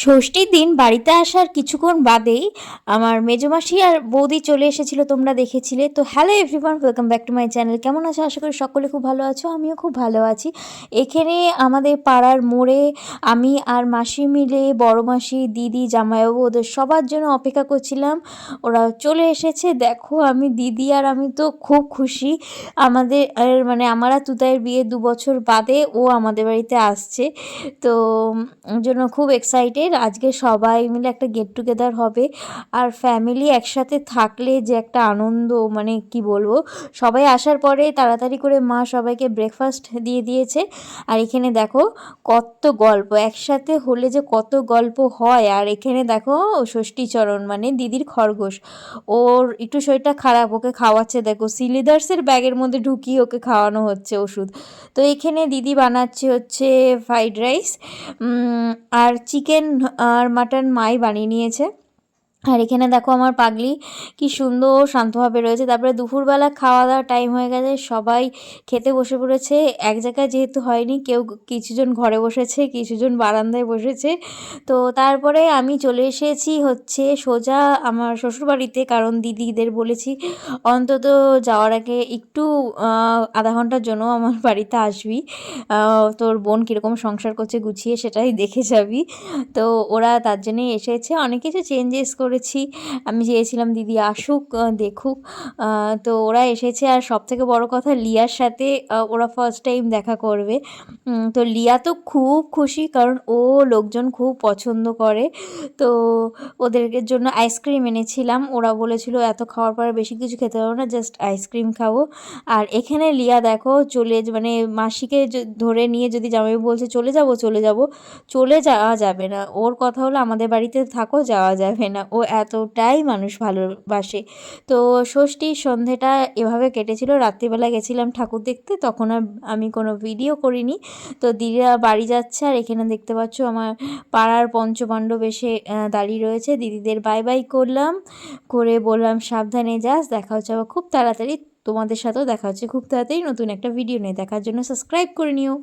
ষষ্ঠীর দিন বাড়িতে আসার কিছুক্ষণ বাদেই আমার মেজমাসি আর বৌদি চলে এসেছিল, তোমরা দেখেছিলে তো। Hello everyone, welcome back to my channel. কেমন আছো? আশা করি সকলে খুব ভালো আছো, আমিও খুব ভালো আছি। এখানে আমাদের পাড়ার মোড়ে আমি আর মাসি মিলে বড় মাসি, দিদি, জামাইবাবু ওদের সবার জন্য অপেক্ষা করছিলাম। ওরা চলে এসেছে, দেখো আমি, দিদি আর আমি তো খুব খুশি। আমাদের মানে আমার আর তুতাইয়ের বিয়ে 2 বছর বাদে ও আমাদের বাড়িতে আসছে, তো ওর জন্য খুব এক্সাইটেড। আজকে সবাই মিলে একটা গেট টুগেদার হবে, আর ফ্যামিলি একসাথে থাকলে যে একটা আনন্দ, মানে কি বলবো। সবাই আসার পরে তাড়াতাড়ি করে মা সবাইকে ব্রেকফাস্ট দিয়ে দিয়েছে। আর এখানে দেখো কত গল্প, একসাথে হলে যে কত গল্প হয়। আর এখানে দেখো ষষ্ঠীচরণ মানে দিদির খরগোশ, ওর একটু শরীরটা খারাপ, ওকে খাওয়াচ্ছে, দেখো সিলিদার্সের ব্যাগের মধ্যে ঢুকিয়ে ওকে খাওয়ানো হচ্ছে ওষুধ। তো এখানে দিদি বানাচ্ছে হচ্ছে ফ্রাইড রাইস, আর চিকেন আর মাটন মাই বানিয়ে নিয়েছে। আর এখানে দেখো আমার পাগলি কি সুন্দর শান্তভাবে রয়েছে। তারপরে দুপুরবেলা খাওয়া দাওয়ার টাইম হয়ে গেছে, সবাই খেতে বসে পড়েছে। এক জায়গায় যেহেতু হয়নি, কেউ কিছুজন ঘরে বসেছে, কিছুজন বারান্দায় বসেছে। তো তারপরে আমি চলে এসেছি হচ্ছে সোজা আমার শ্বশুরবাড়িতে, কারণ দিদিদের বলেছি অন্তত যাওয়ার আগে একটু আধা ঘন্টার জন্য আমার বাড়িতে আসবি, তোর বোন কীরকম সংসার করছে গুছিয়ে সেটাই দেখে যাবি। তো ওরা তার জন্যই এসেছে। অনেক কিছু চেঞ্জেস করেছি, আমি চেয়েছিলাম দিদি আসুক, দেখুক। তো ওরা এসেছে, আর সবথেকে বড় কথা লিয়ার সাথে ওরা ফার্স্ট টাইম দেখা করবে। তো লিয়া তো খুব খুশি, কারণ ও লোকজন খুব পছন্দ করে। তো ওদেরকে জন্য আইসক্রিম এনেছিলাম, ওরা বলেছিল এত খাওয়ার পরে বেশি কিছু খেতে পারবো না, জাস্ট আইসক্রিম খাবো। আর এখানে লিয়া দেখো মানে মাসিকে ধরে নিয়ে যদি জামাই বলছে চলে যাব চলে যাব, চলে যাওয়া যাবে না। ওর কথা হলো আমাদের বাড়িতে থাকো, যাওয়া যাবে না। ও এতটাই মানুষ ভালোবাসে। তো ষষ্ঠীর সন্ধেটা এভাবে কেটেছিল। রাত্রিবেলা গেছিলাম ঠাকুর দেখতে, তখন আর আমি কোনো ভিডিও করিনি। তো দিদিরা বাড়ি যাচ্ছে, আর এখানে দেখতে পাচ্ছ আমার পাড়ার পঞ্চপাণ্ডব এসে দাঁড়িয়ে রয়েছে। দিদিদের বাই বাই করলাম, করে বললাম সাবধানে যাস, দেখা হচ্ছে আবার খুব তাড়াতাড়ি। তোমাদের সাথেও দেখা হচ্ছে খুব তাড়াতাড়ি নতুন একটা ভিডিও নিয়ে। দেখার জন্য সাবস্ক্রাইব করে নিও।